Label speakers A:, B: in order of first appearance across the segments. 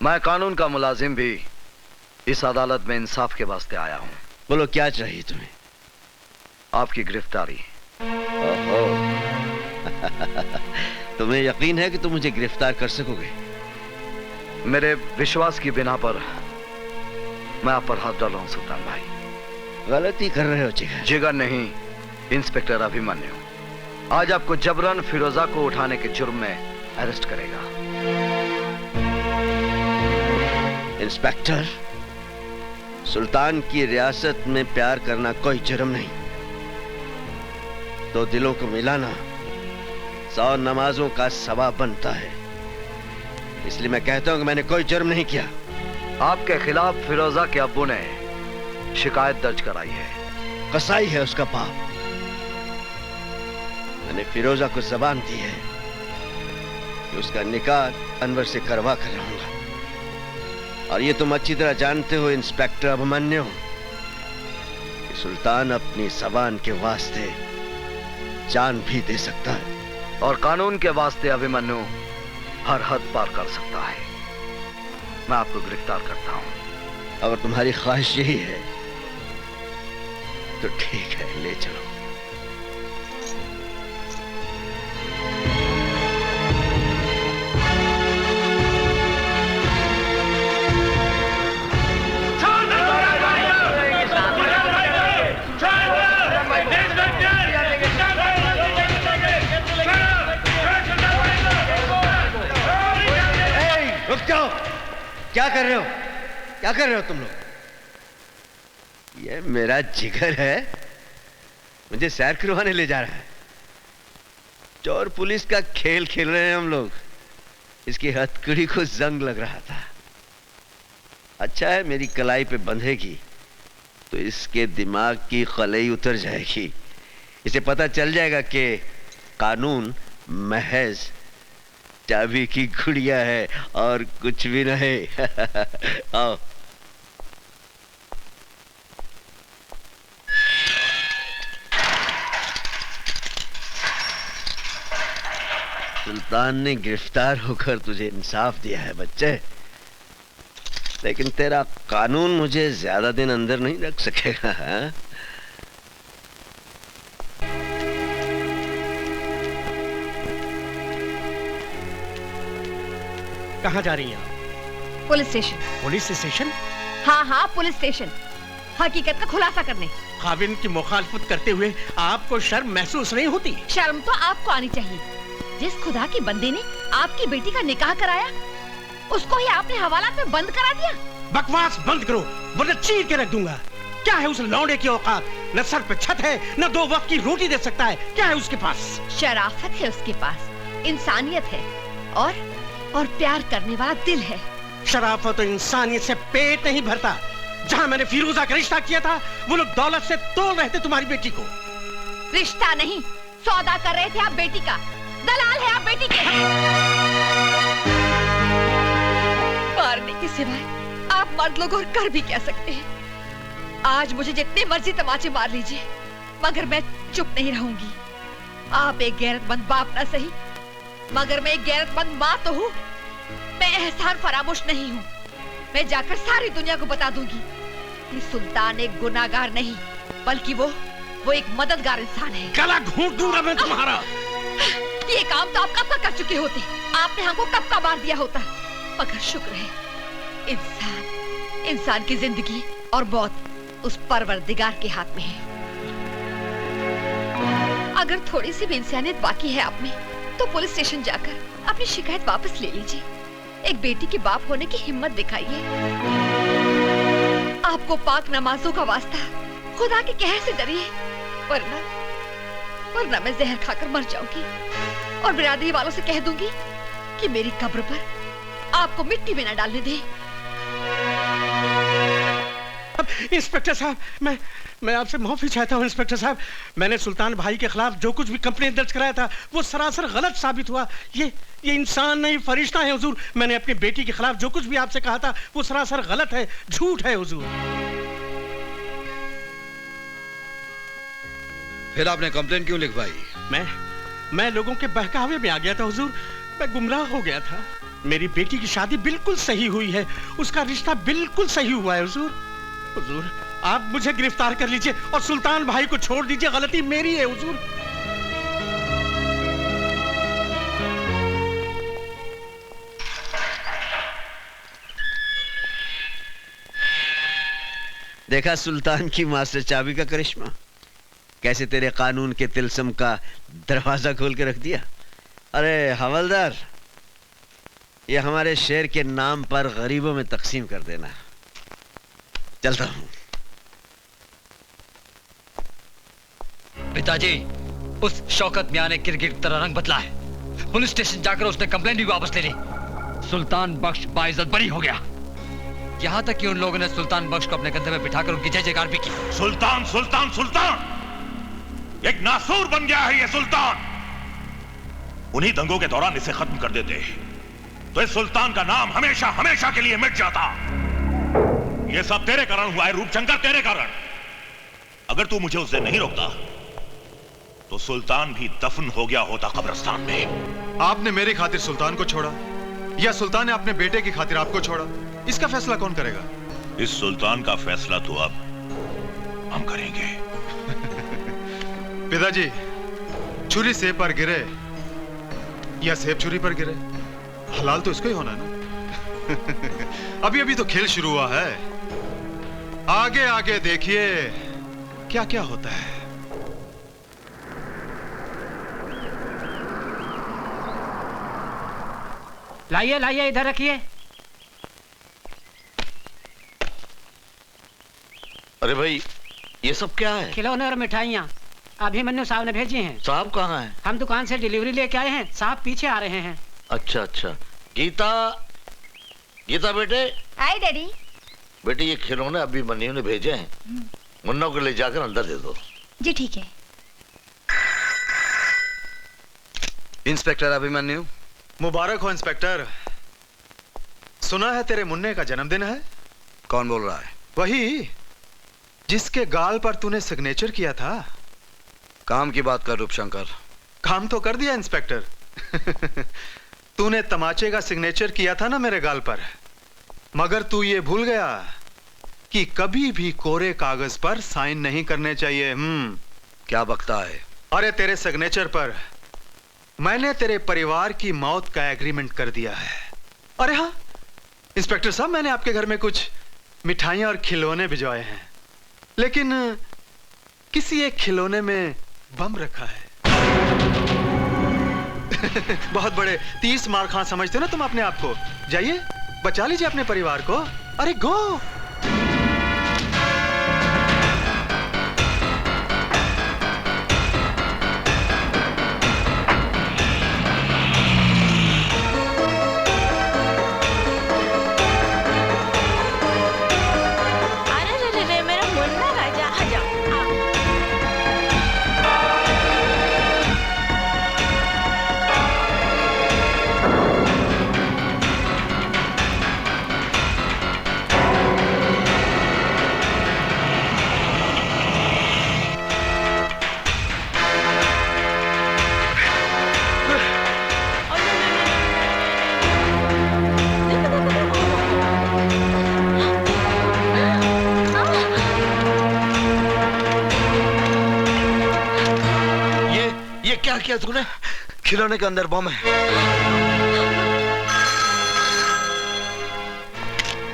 A: मैं कानून का मुलाजिम भी इस अदालत में इंसाफ के वास्ते आया हूं।
B: बोलो क्या चाहिए तुम्हें?
A: आपकी गिरफ्तारी।
B: ओहो। तुम्हें यकीन है कि तुम मुझे गिरफ्तार कर सकोगे?
A: मेरे विश्वास की बिना पर मैं आप पर हाथ डाल रहा हूं सुल्तान भाई।
B: गलती कर रहे हो जिगर।
A: जिगर नहीं, इंस्पेक्टर अभिमन्यु आज आपको जबरन फिरोजा को उठाने के जुर्म में अरेस्ट करेगा।
B: इंस्पेक्टर, सुल्तान की रियासत में प्यार करना कोई जुर्म नहीं। दो दिलों को मिलाना 100 नमाजों का सवाब बनता है। इसलिए मैं कहता हूं कि मैंने कोई जुर्म नहीं किया।
A: आपके खिलाफ फिरोजा के अब्बू ने शिकायत दर्ज कराई है।
B: कसाई है उसका बाप। मैंने फिरोजा को जबान दी है कि उसका निकाह अनवर से करवा कर रहूंगा। और ये तुम अच्छी तरह जानते हो इंस्पेक्टर अभिमन्यु कि सुल्तान अपनी जबान के वास्ते जान भी दे सकता है।
A: और कानून के वास्ते अभिमन्यु हर हद पार कर सकता है। मैं आपको गिरफ्तार करता हूं।
B: अगर तुम्हारी ख्वाहिश यही है तो ठीक है, ले चलो। क्या कर रहे हो? क्या कर रहे हो तुम लोग? ये मेरा जिगर है, मुझे सैर करवाने ले जा रहा है। चोर पुलिस का खेल खेल रहे हैं हम लोग। इसकी हथकड़ी को जंग लग रहा था। अच्छा है मेरी कलाई पे बंधेगी तो इसके दिमाग की खलई उतर जाएगी। इसे पता चल जाएगा कि कानून महज चाबी की गुड़िया है और कुछ भी नहीं। आओ। सुल्तान ने गिरफ्तार होकर तुझे इंसाफ दिया है बच्चे, लेकिन तेरा कानून मुझे ज्यादा दिन अंदर नहीं रख सकेगा। हाँ?
C: कहाँ जा रही हैं आप?
D: Police station.
C: Police station?
D: हाँ हाँ, पुलिस स्टेशन, हकीकत का खुलासा करने।
C: खाविन की मुखालफत करते हुए आपको शर्म महसूस नहीं होती?
D: शर्म तो आपको आनी चाहिए। जिस खुदा की बंदे ने आपकी बेटी का निकाह कराया, उसको ही आपने हवालात में बंद करा दिया।
C: बकवास बंद करो वरना चीर के रख दूंगा। क्या है उस लौंडे की औकात? न सर पे छत है, न 2 वक्त की रोटी दे सकता है। क्या है उसके पास?
D: शराफत है उसके पास, इंसानियत है और प्यार करने वाला दिल है।
C: शराफत और इंसानियत से पेट नहीं भरता। जहाँ मैंने फिरोजा का रिश्ता किया था वो लोग दौलत से तोड़ रहे थे तुम्हारी बेटी को।
D: रिश्ता नहीं, सौदा कर रहे थे आप बेटी का। दलाल है आप बेटी के। मारने के सिवाय आप मर्द लोग और कर भी क्या सकते हैं। आज मुझे जितने मर्जी तमाचे मार लीजिए, मगर मैं चुप नहीं रहूंगी। आप एक गैरतमंद बाप ना सही, मगर मैं एक गैरतमंद माँ तो हूँ। मैं एहसान फरामोश नहीं हूँ। मैं जाकर सारी दुनिया को बता दूंगी कि सुल्तान एक गुनाहगार नहीं, बल्कि वो एक मददगार इंसान है।
C: गला घूंट दूंगा मैं तुम्हारा।
D: ये काम तो आप कब का कर चुके होते। आपने हमको कब का मार दिया होता। मगर शुक्र है, इंसान की जिंदगी और मौत उस परवरदिगार के हाथ में है। अगर थोड़ी सी भी इंसानियत बाकी है आप में, तो पुलिस स्टेशन जाकर अपनी शिकायत वापस ले लीजिए। एक बेटी के बाप होने की हिम्मत दिखाइए। आपको पाक नमाजों का वास्ता, खुदा के कहर से डरिए, वरना मैं जहर खाकर मर जाऊंगी और बिरादरी वालों से कह दूंगी कि मेरी कब्र पर आपको मिट्टी में न डालने दें।
C: इंस्पेक्टर साहब, मैं आपसे माफी चाहता हूँ। इंस्पेक्टर साहब, मैंने सुल्तान भाई के खिलाफ जो कुछ भी कंप्लेंट दर्ज कराया था वो सरासर गलत साबित हुआ। ये इंसान नहीं, फरिश्ता है हुजूर। मैंने अपनी बेटी के खिलाफ जो कुछ भी आपसे कहा था वो सरासर गलत है, झूठ है हुजूर।
E: फिर आपने कंप्लेंट क्यों लिखवाई?
C: मैं लोगों के बहकावे में आ गया था हुजूर। मैं गुमराह हो गया था। मेरी बेटी की शादी बिल्कुल सही हुई है, उसका रिश्ता बिल्कुल सही हुआ है हुजूर। हुजूर आप मुझे गिरफ्तार कर लीजिए और सुल्तान भाई को छोड़ दीजिए, गलती मेरी है हुजूर।
B: देखा सुल्तान की मास्टर चाबी का करिश्मा, कैसे तेरे कानून के तिलस्म का दरवाजा खोल के रख दिया। अरे हवलदार, ये हमारे शेर के नाम पर गरीबों में तकसीम कर देना। चलता हूं।
E: पिताजी, उस शौकत मियां ने गिरगिट की तरह रंग बदला है। पुलिस स्टेशन जाकर उसने कंप्लेंट भी वापस ले ली। सुल्तान बख्श बाइज्जत बरी हो गया। यहाँ तक कि उन लोगों ने सुल्तान बख्श को अपने कंधे में बिठाकर उनकी जय जयकार भी की।
F: सुल्तान सुल्तान सुल्तान, एक नासूर बन गया है ये सुल्तान। उन्हीं दंगों के दौरान इसे खत्म कर देते तो इस सुल्तान का नाम हमेशा हमेशा के लिए मिट जाता। ये सब तेरे कारण हुआ है रूपशंकर, तेरे कारण। अगर तू मुझे उस दिन नहीं रोकता तो सुल्तान भी दफन हो गया होता कब्रिस्तान में।
G: आपने मेरी खातिर सुल्तान को छोड़ा या सुल्तान ने अपने बेटे की खातिर आपको छोड़ा, इसका फैसला कौन करेगा?
F: इस सुल्तान का फैसला तो अब हम करेंगे।
G: पिताजी, छुरी सेब पर गिरे या सेब छुरी पर गिरे, हलाल तो इसको ही होना ना। अभी अभी तो खेल शुरू हुआ है, आगे आगे देखिए क्या क्या होता है।
H: लाइए लाइए, इधर रखिए।
I: अरे भाई, ये सब क्या है?
H: खिलौने और मिठाइयाँ अभिमन्यु साहब ने भेजी हैं।
I: साहब कहाँ हैं?
H: हम दुकान से डिलीवरी लेके आए हैं, साहब पीछे आ रहे हैं।
I: अच्छा अच्छा। गीता, गीता बेटे।
D: हाय डैडी।
I: बेटे ये खिलौने अभिमन्यु ने भेजे हैं, मुन्ना को ले जाकर अंदर दे दो।
D: जी ठीक है।
A: इंस्पेक्टर अभिमन्यु।
G: मुबारक हो इंस्पेक्टर, सुना है तेरे मुन्ने का जन्मदिन है।
A: कौन बोल रहा है?
G: वही जिसके गाल पर तूने सिग्नेचर किया था।
A: काम की बात कर रूपशंकर।
G: काम तो कर दिया इंस्पेक्टर। तूने तमाचे का सिग्नेचर किया था ना मेरे गाल पर, मगर तू ये भूल गया कि कभी भी कोरे कागज पर साइन नहीं करने चाहिए।
A: क्या बकता है?
G: अरे तेरे सिग्नेचर पर मैंने तेरे परिवार की मौत का एग्रीमेंट कर दिया है। अरे हाँ इंस्पेक्टर साहब, मैंने आपके घर में कुछ मिठाइयां और खिलौने भिजवाए हैं, लेकिन किसी एक खिलौने में बम रखा है। बहुत बड़े 30 मार खां समझते हो ना तुम अपने आप को। जाइए बचा लीजिए अपने परिवार को। अरे गो।
I: क्या किया तूने?
A: खिलौने के अंदर बम है।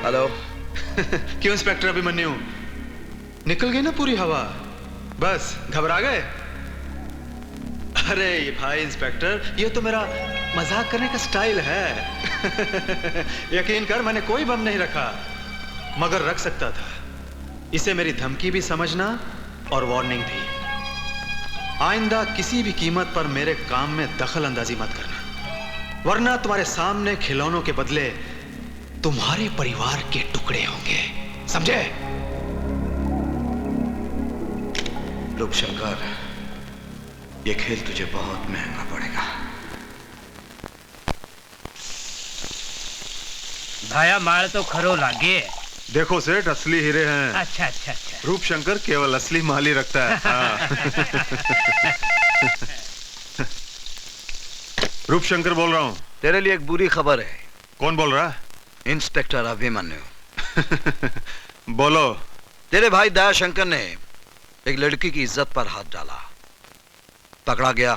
A: हेलो।
G: क्यों इंस्पेक्टर अभिमन्यु, निकल गई ना पूरी हवा? बस घबरा गए? अरे भाई इंस्पेक्टर, ये तो मेरा मजाक करने का स्टाइल है। यकीन कर, मैंने कोई बम नहीं रखा, मगर रख सकता था। इसे मेरी धमकी भी समझना और वार्निंग भी। आइंदा किसी भी कीमत पर मेरे काम में दखल अंदाजी मत करना, वरना तुम्हारे सामने खिलौनों के बदले तुम्हारे परिवार के टुकड़े होंगे, समझे?
A: रूपशंकर, ये खेल तुझे बहुत महंगा पड़ेगा।
H: भाया माल तो खरो लागे।
G: देखो सेठ, असली हीरे हैं।
H: अच्छा अच्छा अच्छा।
G: रूपशंकर केवल असली माल ही रखता है। हाँ। रूपशंकर बोल रहा हूँ।
A: तेरे लिए एक बुरी खबर है।
G: कौन बोल रहा?
A: इंस्पेक्टर अभिमन्यु।
G: बोलो।
A: तेरे भाई दयाशंकर ने एक लड़की की इज्जत पर हाथ डाला, पकड़ा गया,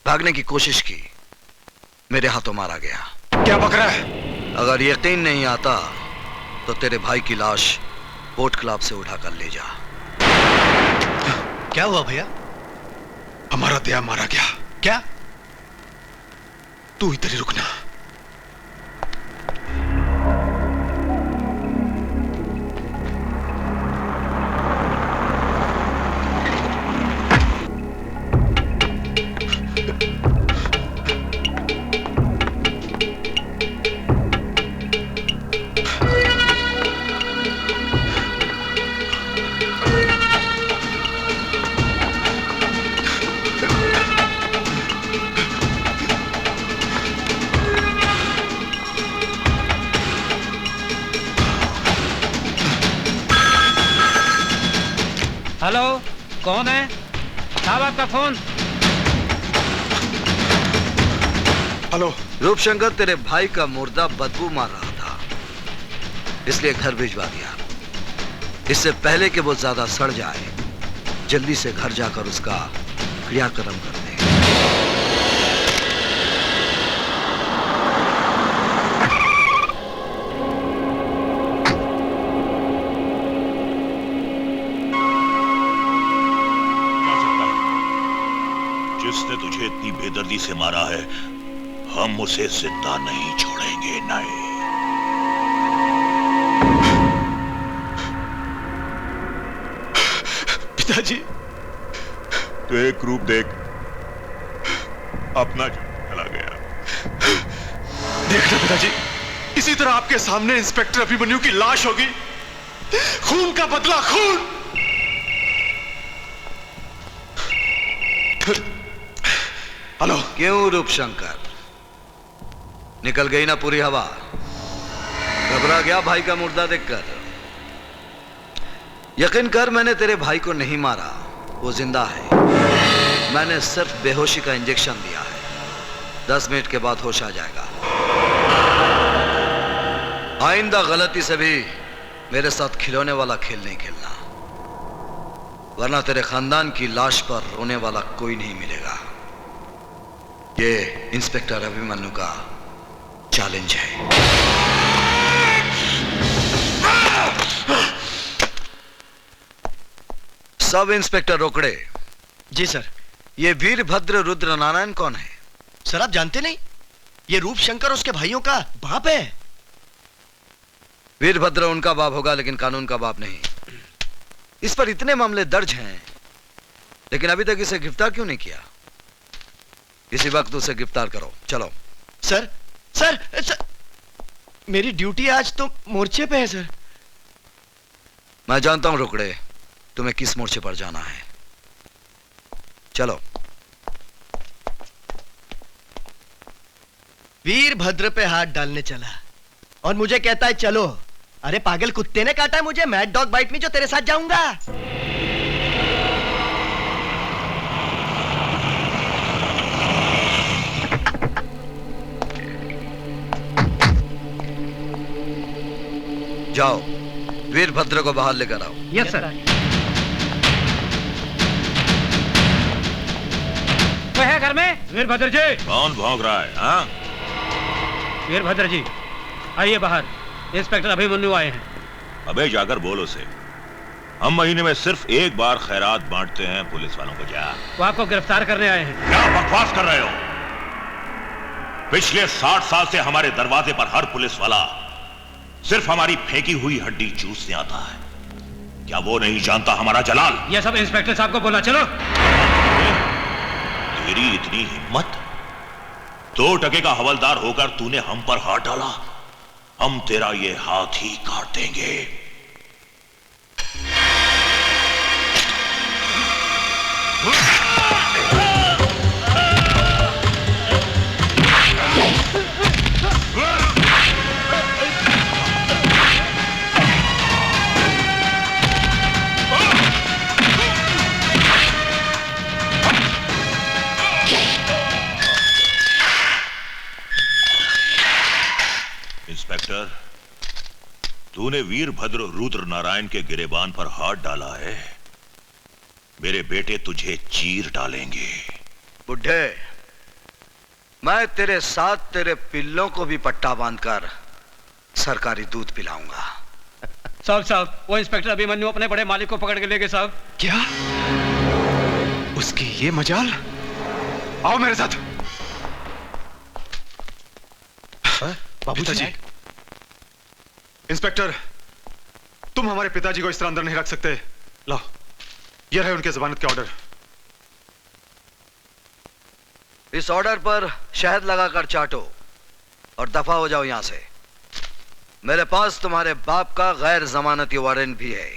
A: भागने की कोशिश की, मेरे हाथों मारा गया।
G: क्या बक रहा है?
A: अगर यकीन नहीं आता तो तेरे भाई की लाश बोट क्लब से उठाकर ले जा।
G: क्या हुआ भैया? हमारा दया मारा गया। क्या? तू इधर ही रुकना।
H: हेलो, कौन है? साहब आपका फोन।
G: हेलो।
A: रूपशंकर, तेरे भाई का मुर्दा बदबू मार रहा था, इसलिए घर भिजवा दिया। इससे पहले कि वो ज्यादा सड़ जाए, जल्दी से घर जाकर उसका क्रियाक्रम कर दे।
F: जिसने तुझे इतनी बेदर्दी से मारा है, हम उसे जिंदा नहीं छोड़ेंगे। नहीं।
G: पिताजी,
F: तो एक रूप देख, अपना जो चला गया।
G: देखना पिताजी, इसी तरह आपके सामने इंस्पेक्टर अभिमन्यु की लाश होगी। खून का बदला खून। हेलो।
A: क्यों रूपशंकर, निकल गई ना पूरी हवा? घबरा गया भाई का मुर्दा देखकर? यकीन कर, मैंने तेरे भाई को नहीं मारा, वो जिंदा है। मैंने सिर्फ बेहोशी का इंजेक्शन दिया है, 10 मिनट के बाद होश आ जाएगा। आइंदा गलती से भी मेरे साथ खिलौने वाला खेल नहीं खेलना, वरना तेरे खानदान की लाश पर रोने वाला कोई नहीं मिलेगा। ये इंस्पेक्टर अभिमन्यु का चैलेंज है। सब इंस्पेक्टर रोकड़े।
J: जी सर।
A: ये वीरभद्र रुद्र नारायण कौन है?
J: सर आप जानते नहीं? ये रूपशंकर उसके भाइयों का बाप है।
A: वीरभद्र उनका बाप होगा, लेकिन कानून का बाप नहीं। इस पर इतने मामले दर्ज हैं, लेकिन अभी तक इसे गिरफ्तार क्यों नहीं किया? इसी वक्त उसे गिरफ्तार करो। चलो।
J: सर सर, सर मेरी ड्यूटी आज तो मोर्चे पे है सर।
A: मैं जानता हूं रोकड़े, तुम्हें किस मोर्चे पर जाना है। चलो।
J: वीरभद्र पे हाथ डालने चला और मुझे कहता है चलो। अरे पागल कुत्ते ने काटा है मुझे, मैड डॉग बाइट में जो तेरे साथ जाऊंगा।
A: जाओ, वीरभद्र को बाहर लेकर आओ।
H: Yes sir. वो है घर में? वीरभद्र जी।
F: कौन भौंक रहा है? हाँ?
H: वीरभद्र जी आइए बाहर, इंस्पेक्टर अभिमन्यु आए हैं।
F: अबे जाकर बोल उसे, हम महीने में सिर्फ एक बार खैरात बांटते हैं पुलिस वालों को। जा।
H: वो आपको गिरफ्तार करने आए हैं।
F: क्या बकवास कर रहे हो? पिछले 60 साल से हमारे दरवाजे पर हर पुलिस वाला सिर्फ हमारी फेंकी हुई हड्डी चूसने आता है। क्या वो नहीं जानता हमारा जलाल?
H: ये सब इंस्पेक्टर साहब को बोला। चलो।
F: तेरी इतनी हिम्मत? 2 टके का हवलदार होकर तूने हम पर हाथ डाला? हम तेरा ये हाथ ही काट देंगे। तूने वीरभद्र रुद्र नारायण के गिरेबान पर हाथ डाला है, मेरे बेटे तुझे चीर डालेंगे।
A: बुढ़े, मैं तेरे साथ तेरे पिल्लों को भी पट्टा बांधकर सरकारी दूध पिलाऊंगा।
H: साहब वो इंस्पेक्टर अभिमन्यु अपने बड़े मालिक को पकड़ के ले गए साहब।
G: क्या? उसकी ये मजाल? आओ मेरे साथ। पिताजी। इंस्पेक्टर, तुम हमारे पिताजी को इस तरह अंदर नहीं रख सकते। लाओ, ये रहे उनके जमानत के ऑर्डर।
A: इस ऑर्डर पर शहद लगाकर चाटो और दफा हो जाओ यहां से। मेरे पास तुम्हारे बाप का गैर जमानती वारंट भी है।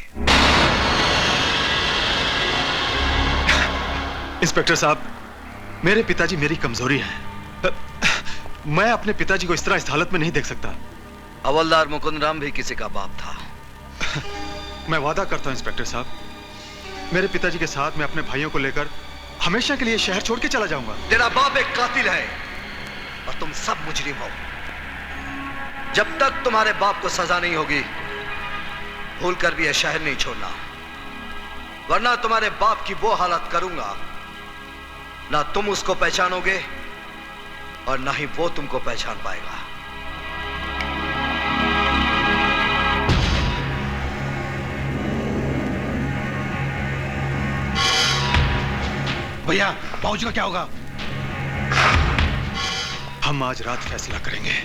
G: इंस्पेक्टर साहब, मेरे पिताजी मेरी कमजोरी है। मैं अपने पिताजी को इस तरह इस हालत में नहीं देख सकता।
A: हवलदार मुकुंद राम भी किसी का बाप था।
G: मैं वादा करता हूं इंस्पेक्टर साहब, मेरे पिताजी के साथ मैं अपने भाइयों को लेकर हमेशा के लिए शहर छोड़ के चला जाऊंगा।
A: तेरा बाप एक कातिल है और तुम सब मुजरिम हो। जब तक तुम्हारे बाप को सजा नहीं होगी, भूल कर भी यह शहर नहीं छोड़ना, वरना तुम्हारे बाप की वो हालत करूंगा, ना तुम उसको पहचानोगे और ना ही वो तुमको पहचान पाएगा।
G: भैया, बाबूजी का क्या होगा? हम आज रात फैसला करेंगे।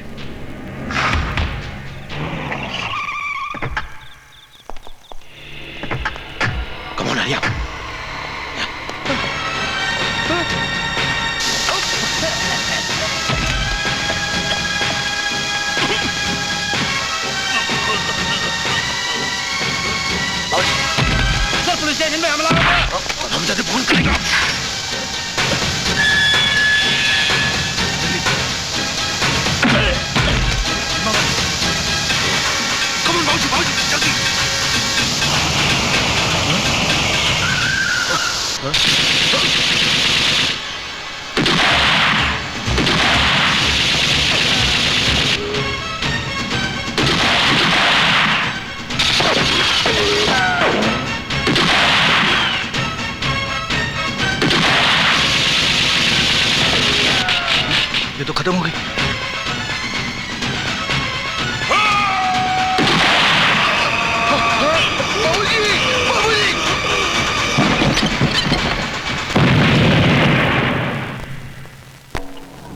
G: Come on Arya.
H: Sir, police station में हमला हो गया।
G: हम जाते फोन करेंगे।
J: ये तो खत्म हो गई।